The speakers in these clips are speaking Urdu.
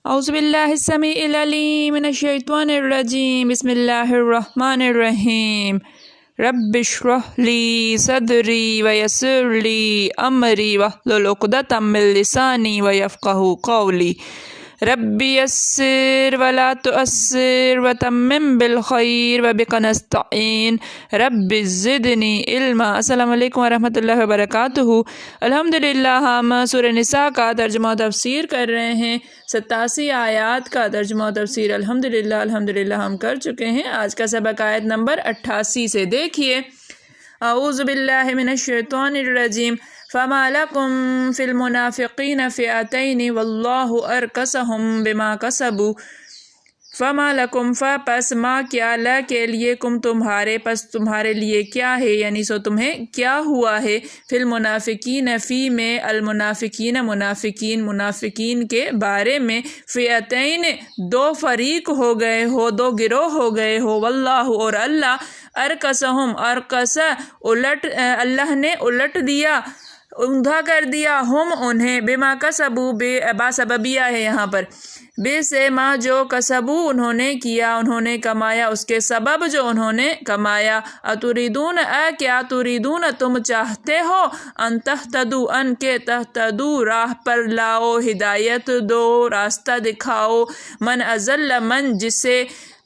اعوذ باللہ السمیع العلیم من الشیطان الرجیم بسم اللہ الرحمن الرحیم رب اشرح لی صدری ویسر لی امری واحلل عقدۃ من لسانی ویفقہوا قولی رب یسر ولا تؤثر وتمم بالخیر وبک نستعین رب زدنی علما۔ السلام علیکم ورحمۃ اللہ وبرکاتہ۔ الحمدللہ ہم سورہ نساء کا ترجمہ و تفسیر کر رہے ہیں۔ 87 آیات کا ترجمہ و تفسیر الحمدللہ ہم کر چکے ہیں۔ آج کا سبق آیت نمبر 88 سے دیکھیے۔ اعوذ باللہ من الشیطان الرجیم فما لکم فی المنافقین فئتین واللہ ارکسہم بما کسبوا فما لکم پس ما کیا لا کے لیے کم تمہارے پس تمہارے لیے کیا ہے، یعنی سو تمہیں کیا ہوا ہے، فی المنافقین فی میں المنافقین منافقین کے بارے میں، فئتین دو فریق ہو گئے ہو، دو گروہ ہو گئے ہو، واللہ اور اللہ ارکسہم اللہ نے الٹ دیا، اندھا کر دیا، ہم انہیں بما کسبوا با سببیہ ہے یہاں پر، بے سے ما جو کسبو انہوں نے کیا، انہوں نے کمایا، اس کے سبب جو انہوں نے کمایا، اتریدون کیا تریدون تم چاہتے ہو، ان تہتدو ان کے تہتدو راہ پر لاؤ، ہدایت دو، راستہ دکھاؤ، من اضل من جسے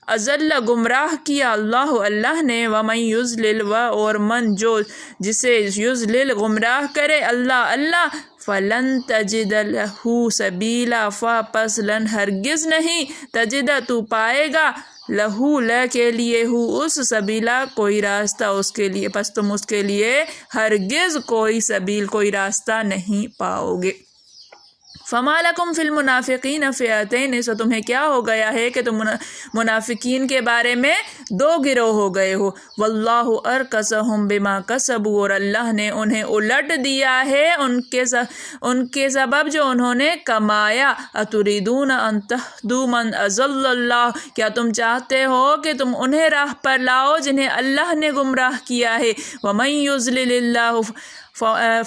اضل گمراہ کیا اللہ نے، ومن یضلل و اور من جو جسے یضلل گمراہ کرے اللہ فلن تجد لہ سبیلا پس لن ہرگز نہیں تجد تو پائے گا لہو کے لیے اس سبیلا کوئی راستہ اس کے لیے، پس تم اس کے لیے ہرگز کوئی سبیل کوئی راستہ نہیں پاؤ گے۔ فما لکم فی المنافقین فئتین سو تمہیں کیا ہو گیا ہے کہ تم منافقین کے بارے میں دو گروہ ہو گئے ہو، واللہ ارکسہم بما کسبوا اور اللہ نے انہیں الٹ دیا ہے ان کے سبب جو انہوں نے کمایا، اتریدون ان تہدوا من اضل اللہ کیا تم چاہتے ہو کہ تم انہیں راہ پر لاؤ جنہیں اللہ نے گمراہ کیا ہے، ومن یضلل اللہ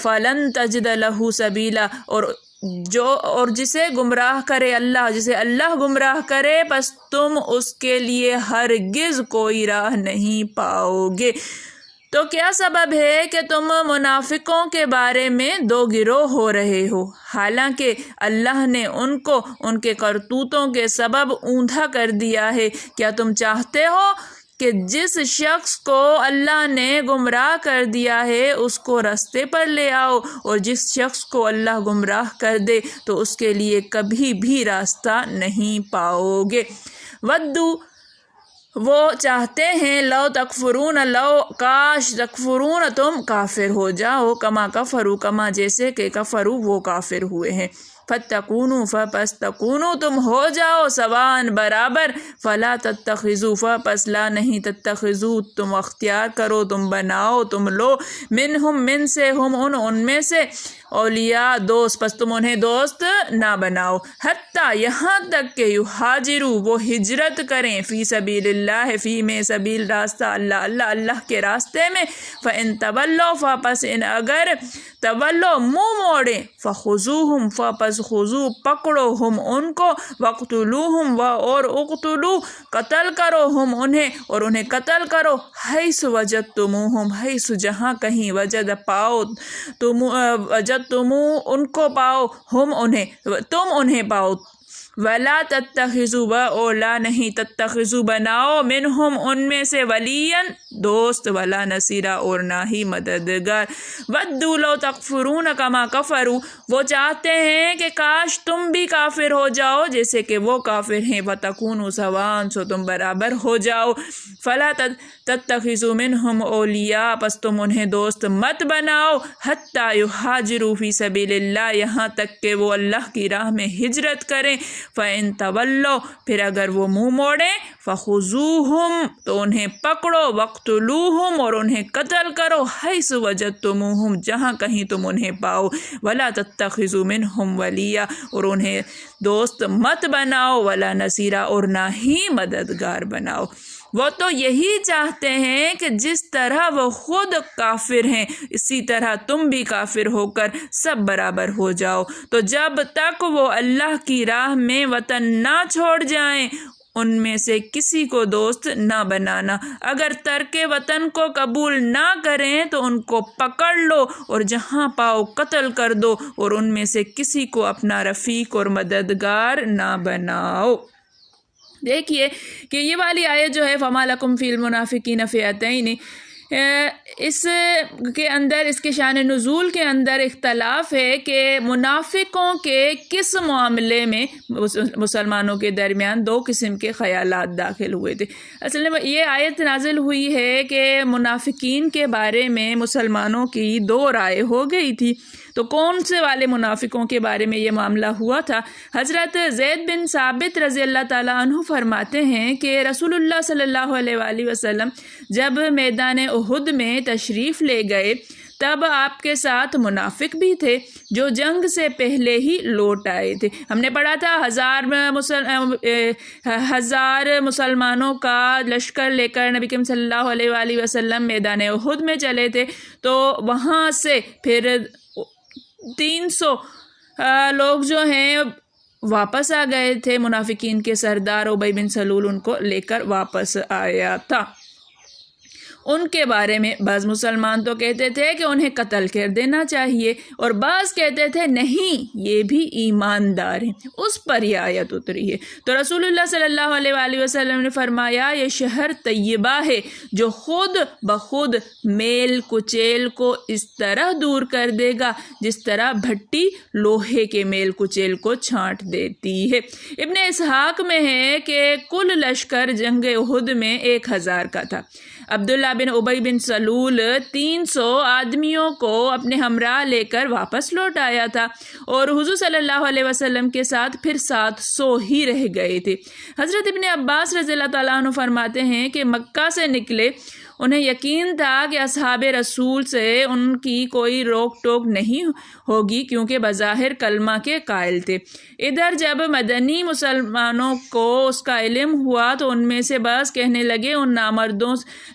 فلن تجد لہ سبیلا اور جسے گمراہ کرے اللہ، جسے اللہ گمراہ کرے پس تم اس کے لیے ہرگز کوئی راہ نہیں پاؤ گے۔ تو کیا سبب ہے کہ تم منافقوں کے بارے میں دو گروہ ہو رہے ہو، حالانکہ اللہ نے ان کو ان کے کرتوتوں کے سبب اوندھا کر دیا ہے؟ کیا تم چاہتے ہو کہ جس شخص کو اللہ نے گمراہ کر دیا ہے اس کو رستے پر لے آؤ، اور جس شخص کو اللہ گمراہ کر دے تو اس کے لیے کبھی بھی راستہ نہیں پاؤ گے۔ ودو وہ چاہتے ہیں، لو تکفرون لو کاش تکفرون تم کافر ہو جاؤ، کما کفروا کما جیسے کہ کفروا وہ کافر ہوئے ہیں، فتکونوا پس تکونوا تم ہو جاؤ سواء برابر، فلا تتخذوا پس لا نہیں تتخذوا تم اختیار کرو، تم بناؤ، تم لو، منہم من سے ہم ان میں سے، اولیاء دوست پس تم انہیں دوست نہ بناؤ، حتیٰ یہاں تک کہ یہاجروا وہ ہجرت کریں، فی سبیل اللہ فی میں سبیل راستہ اللہ کے راستے میں، فإن تولوا پس ان اگر تولو منہ موڑیں، فخذوہم پس خذو پکڑو ہم ان کو، وقتلوہم اور اقتلو قتل کرو ہم انہیں اور انہیں قتل کرو، حیث وجدتموہم حیث جہاں کہیں وجد پاؤ وجدتمو ان کو پاؤ، ہم انہیں تم انہیں پاؤ، ولا تتخذوا اور لا نہیں تتخذوا بناؤ، منہم ان میں سے ولیاً دوست، ولا نصیرا اور نہ ہی مددگار، ودوا لو تکفرون کما کفروا وہ چاہتے ہیں کہ کاش تم بھی کافر ہو جاؤ جیسے کہ وہ کافر ہیں، فتکونوا سواء سو تم برابر ہو جاؤ، فلا تتخذوا منہم اولیاء پس تم انہیں دوست مت بناؤ، حتیٰ یہاجروا فی سبیل اللہ یہاں تک کہ وہ اللہ کی راہ میں ہجرت کریں، فإن تولوا پھر اگر وہ منہ موڑیں، فخذوہم تو انہیں پکڑو، وقتلوہم اور انہیں قتل کرو، حیث وجدتموہم جہاں کہیں تم انہیں پاؤ، ولا تتخذوا منہم ولیا اور انہیں دوست مت بناؤ، ولا نصیرا اور نہ ہی مددگار بناؤ۔ وہ تو یہی چاہتے ہیں کہ جس طرح وہ خود کافر ہیں اسی طرح تم بھی کافر ہو کر سب برابر ہو جاؤ۔ تو جب تک وہ اللہ کی راہ میں وطن نہ چھوڑ جائیں ان میں سے کسی کو دوست نہ بنانا۔ اگر ترک وطن کو قبول نہ کریں تو ان کو پکڑ لو اور جہاں پاؤ قتل کر دو اور ان میں سے کسی کو اپنا رفیق اور مددگار نہ بناؤ۔ دیکھیے کہ یہ والی آیت جو ہے فَمَا لَكُمْ فِي الْمُنَافِقِينَ فِئَتَيْنِ، اس کے اندر اس کے شان نزول کے اندر اختلاف ہے کہ منافقوں کے کس معاملے میں مسلمانوں کے درمیان دو قسم کے خیالات داخل ہوئے تھے۔ اصل میں یہ آیت نازل ہوئی ہے کہ منافقین کے بارے میں مسلمانوں کی دو رائے ہو گئی تھی۔ تو کون سے والے منافقوں کے بارے میں یہ معاملہ ہوا تھا؟ حضرت زید بن ثابت رضی اللہ تعالیٰ عنہ فرماتے ہیں کہ رسول اللہ صلی اللہ علیہ وآلہ وسلم جب میدان احد میں تشریف لے گئے تب آپ کے ساتھ منافق بھی تھے جو جنگ سے پہلے ہی لوٹ آئے تھے۔ ہم نے پڑھا تھا ہزار مسلمانوں کا لشکر لے کر نبی کریم صلی اللہ علیہ وآلہ وسلم میدان احد میں چلے تھے، تو وہاں سے پھر 300 لوگ جو ہیں واپس آ گئے تھے۔ منافقین کے سردار ابی بن سلول ان کو لے کر واپس آیا تھا۔ ان کے بارے میں بعض مسلمان تو کہتے تھے کہ انہیں قتل کر دینا چاہیے اور بعض کہتے تھے نہیں یہ بھی ایماندار ہیں۔ اس پر یہ آیت اتری ہے۔ تو رسول اللہ صلی اللہ علیہ وآلہ وسلم نے فرمایا یہ شہر طیبہ ہے جو خود بخود میل کچیل کو اس طرح دور کر دے گا جس طرح بھٹی لوہے کے میل کچیل کو چھانٹ دیتی ہے۔ ابن اسحاق میں ہے کہ کل لشکر جنگ احد میں 1000 کا تھا۔ عبداللہ بن ابی بن سلول 300 آدمیوں کو اپنے ہمراہ لے کر واپس لوٹ آیا تھا اور حضور صلی اللہ علیہ وسلم کے ساتھ پھر 700 ہی رہ گئے تھے۔ حضرت ابن عباس رضی اللہ تعالیٰ عنہ فرماتے ہیں کہ مکہ سے نکلے انہیں یقین تھا کہ اصحاب رسول سے ان کی کوئی روک ٹوک نہیں ہوگی کیونکہ بظاہر کلمہ کے قائل تھے۔ ادھر جب مدنی مسلمانوں کو اس کا علم ہوا تو ان میں سے بعض کہنے لگے ان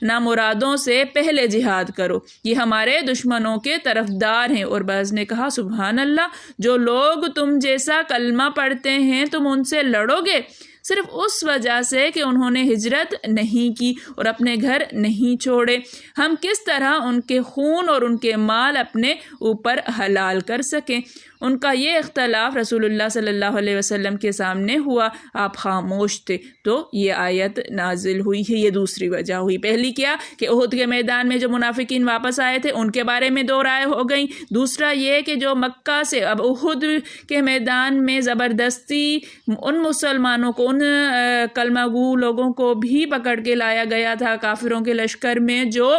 نامرادوں سے پہلے جہاد کرو، یہ ہمارے دشمنوں کے طرفدار ہیں، اور بعض نے کہا سبحان اللہ، جو لوگ تم جیسا کلمہ پڑھتے ہیں تم ان سے لڑو گے صرف اس وجہ سے کہ انہوں نے ہجرت نہیں کی اور اپنے گھر نہیں چھوڑے، ہم کس طرح ان کے خون اور ان کے مال اپنے اوپر حلال کر سکیں۔ ان کا یہ اختلاف رسول اللہ صلی اللہ علیہ وسلم کے سامنے ہوا، آپ خاموش تھے، تو یہ آیت نازل ہوئی ہے۔ یہ دوسری وجہ ہوئی۔ پہلی کیا کہ احد کے میدان میں جو منافقین واپس آئے تھے ان کے بارے میں دو رائے ہو گئیں۔ دوسرا یہ کہ جو مکہ سے اب احد کے میدان میں زبردستی ان مسلمانوں کو، ان کلمہ گو لوگوں کو بھی پکڑ کے لایا گیا تھا کافروں کے لشکر میں جو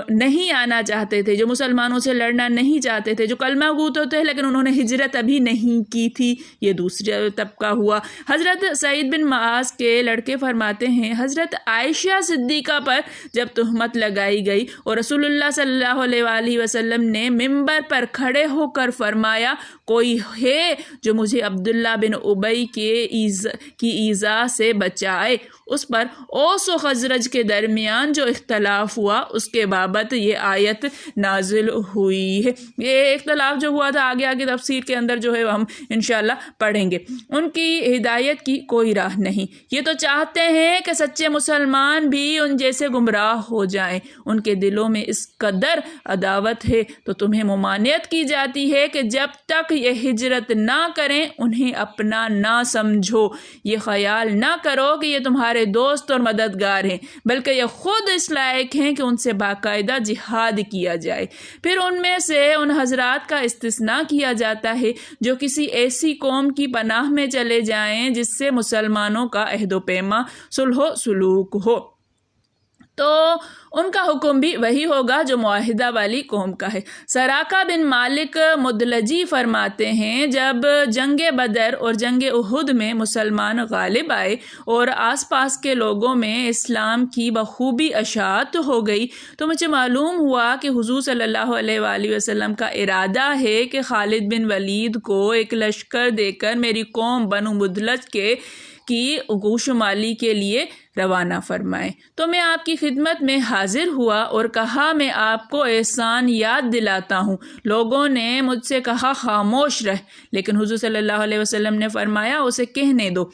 نہیں آنا چاہتے تھے، جو مسلمانوں سے لڑنا نہیں چاہتے تھے، جو کلمہ گو تو تھے لیکن انہوں نے ہجرت ابھی نہیں کی تھی، یہ دوسرا طبقہ ہوا۔ حضرت سعید بن معاذ کے لڑکے فرماتے ہیں حضرت عائشہ صدیقہ پر جب تہمت لگائی گئی اور رسول اللہ صلی اللہ علیہ وآلہ وسلم نے منبر پر کھڑے ہو کر فرمایا کوئی ہے جو مجھے عبداللہ بن ابی کی ایذا سے بچائے، اس پر اوس و خزرج کے درمیان جو اختلاف ہوا اس کے بابت یہ آیت نازل ہوئی ہے۔ یہ اختلاف جو ہوا تھا آگے تفسیر کے اندر جو ہے ہم انشاءاللہ پڑھیں گے۔ ان کی ہدایت کی کوئی راہ نہیں، یہ تو چاہتے ہیں کہ سچے مسلمان بھی ان جیسے گمراہ ہو جائیں، ان کے دلوں میں اس قدر عداوت ہے تو تمہیں ممانعت کی جاتی ہے کہ جب تک یہ ہجرت نہ کریں انہیں اپنا نہ سمجھو، یہ خیال نہ کرو کہ یہ تمہارے دوست اور مددگار ہیں، بلکہ یہ خود اس لائق ہیں کہ ان سے باقاعدہ جہاد کیا جائے۔ پھر ان میں سے ان حضرات کا استثناء کیا جاتا ہے جو کسی ایسی قوم کی پناہ میں چلے جائیں جس سے مسلمانوں کا عہد و پیما صلح و سلوک ہو، تو ان کا حکم بھی وہی ہوگا جو معاہدہ والی قوم کا ہے۔ سراقہ بن مالک مدلجی فرماتے ہیں جب جنگ بدر اور جنگ احد میں مسلمان غالب آئے اور آس پاس کے لوگوں میں اسلام کی بخوبی اشاعت ہو گئی تو مجھے معلوم ہوا کہ حضور صلی اللہ علیہ وآلہ وسلم کا ارادہ ہے کہ خالد بن ولید کو ایک لشکر دے کر میری قوم بنو مدلج کی گوشمالی کے لیے روانہ فرمائیں۔ تو میں آپ کی خدمت میں حاضر ہوا اور کہا میں آپ کو احسان یاد دلاتا ہوں۔ لوگوں نے مجھ سے کہا خاموش رہ، لیکن حضور صلی اللہ علیہ وسلم نے فرمایا اسے کہنے دو،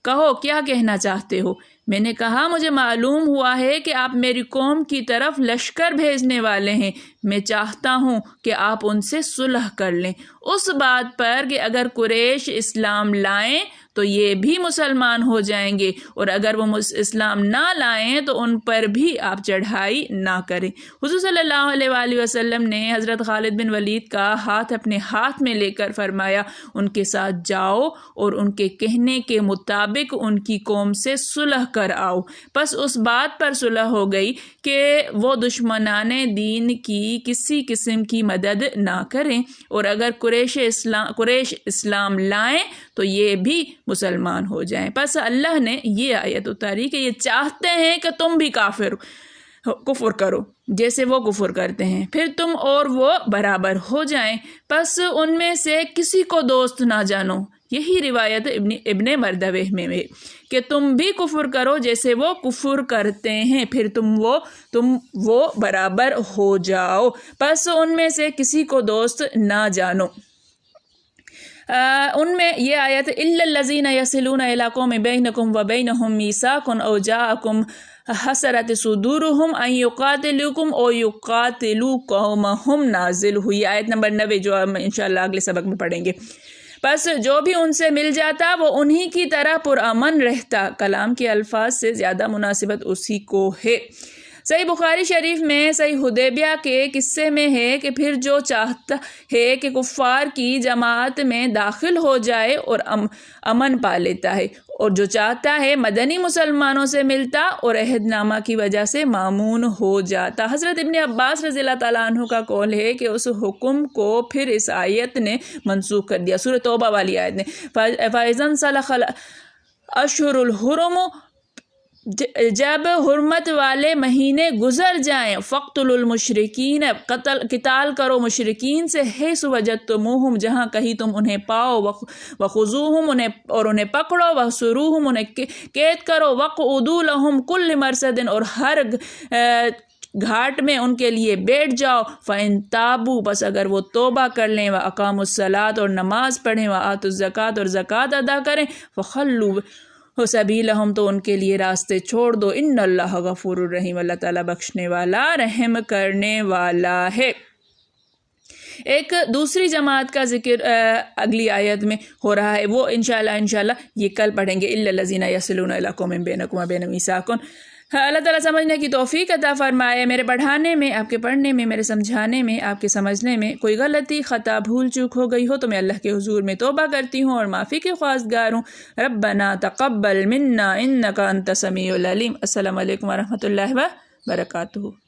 کہو کیا کہنا چاہتے ہو۔ میں نے کہا مجھے معلوم ہوا ہے کہ آپ میری قوم کی طرف لشکر بھیجنے والے ہیں، میں چاہتا ہوں کہ آپ ان سے صلح کر لیں اس بات پر کہ اگر قریش اسلام لائیں تو یہ بھی مسلمان ہو جائیں گے، اور اگر وہ اسلام نہ لائیں تو ان پر بھی آپ چڑھائی نہ کریں۔ حضور صلی اللہ علیہ وآلہ وسلم نے حضرت خالد بن ولید کا ہاتھ اپنے ہاتھ میں لے کر فرمایا ان کے ساتھ جاؤ اور ان کے کہنے کے مطابق ان کی قوم سے صلح کر آؤ۔ پس اس بات پر صلح ہو گئی کہ وہ دشمنان دین کی کسی قسم کی مدد نہ کریں، اور اگر قریش اسلام لائیں تو یہ بھی مسلمان ہو جائیں۔ پس اللہ نے یہ آیت اتاری کہ یہ چاہتے ہیں کہ تم بھی کفر کرو جیسے وہ کفر کرتے ہیں، پھر تم اور وہ برابر ہو جائیں، پس ان میں سے کسی کو دوست نہ جانو۔ یہی روایت ابن مردوہ میں ہے کہ تم بھی کفر کرو جیسے وہ کفر کرتے ہیں، پھر تم وہ برابر ہو جاؤ، پس ان میں سے کسی کو دوست نہ جانو۔ ان میں یہ آیت الا الذین یصلون الی قوم بینکم وبینہم میثاق او جاءکم حسرت صدورہم ان یقاتلوکم او یقاتلوا قومہم نازل ہوئی، آیت نمبر 90 جو ہم انشاءاللہ اگلے سبق میں پڑھیں گے۔ بس جو بھی ان سے مل جاتا وہ انہی کی طرح پرامن رہتا۔ کلام کے الفاظ سے زیادہ مناسبت اسی کو ہے۔ صحیح بخاری شریف میں صحیح حدیبیہ کے قصے میں ہے کہ پھر جو چاہتا ہے کہ کفار کی جماعت میں داخل ہو جائے اور امن پا لیتا ہے، اور جو چاہتا ہے مدنی مسلمانوں سے ملتا اور عہد نامہ کی وجہ سے مامون ہو جاتا۔ حضرت ابن عباس رضی اللہ تعالیٰ عنہ کا قول ہے کہ اس حکم کو پھر اس آیت نے منسوخ کر دیا، سورہ توبہ والی آیت نے، فَإِذَا انسَلَخَ الْأَشْهُرُ الْحُرُمُ، جب حرمت والے مہینے گزر جائیں، فَاقْتُلُوا الْمُشْرِكِينَ، قتال کرو مشرکین سے، حیث وجدتموہم، جہاں کہیں تم انہیں پاؤ، وخذوہم، انہیں پکڑو، وحصروہم، انہیں قید کرو، وقعدوا لہم کل مرصد، اور ہر گھاٹ میں ان کے لیے بیٹھ جاؤ، فَإِن تابوا، بس اگر وہ توبہ کر لیں، وَأَقَامُوا الصَّلَاةَ، اور نماز پڑھیں، وَآتُوا الزَّكَاةَ، اور زکوٰۃ ادا کریں، فَخَلُّوا سبیلہم، تو ان کے لیے راستے چھوڑ دو، ان اللہ غفور الرحیم، اللہ تعالیٰ بخشنے والا رحم کرنے والا ہے۔ ایک دوسری جماعت کا ذکر اگلی آیت میں ہو رہا ہے، وہ انشاءاللہ یہ کل پڑھیں گے، الا الذین یصلون الی قوم بینکم وبینہم میثاق۔ اللہ تعالیٰ سمجھنے کی توفیق عطا فرمائے۔ میرے پڑھانے میں، آپ کے پڑھنے میں، میرے سمجھانے میں، آپ کے سمجھنے میں کوئی غلطی، خطا، بھول چوک ہو گئی ہو تو میں اللہ کے حضور میں توبہ کرتی ہوں اور معافی کے خواستگار ہوں۔ ربنا تقبل منا انک انت السمیع العلیم۔ السلام علیکم ورحمۃ اللہ وبرکاتہ۔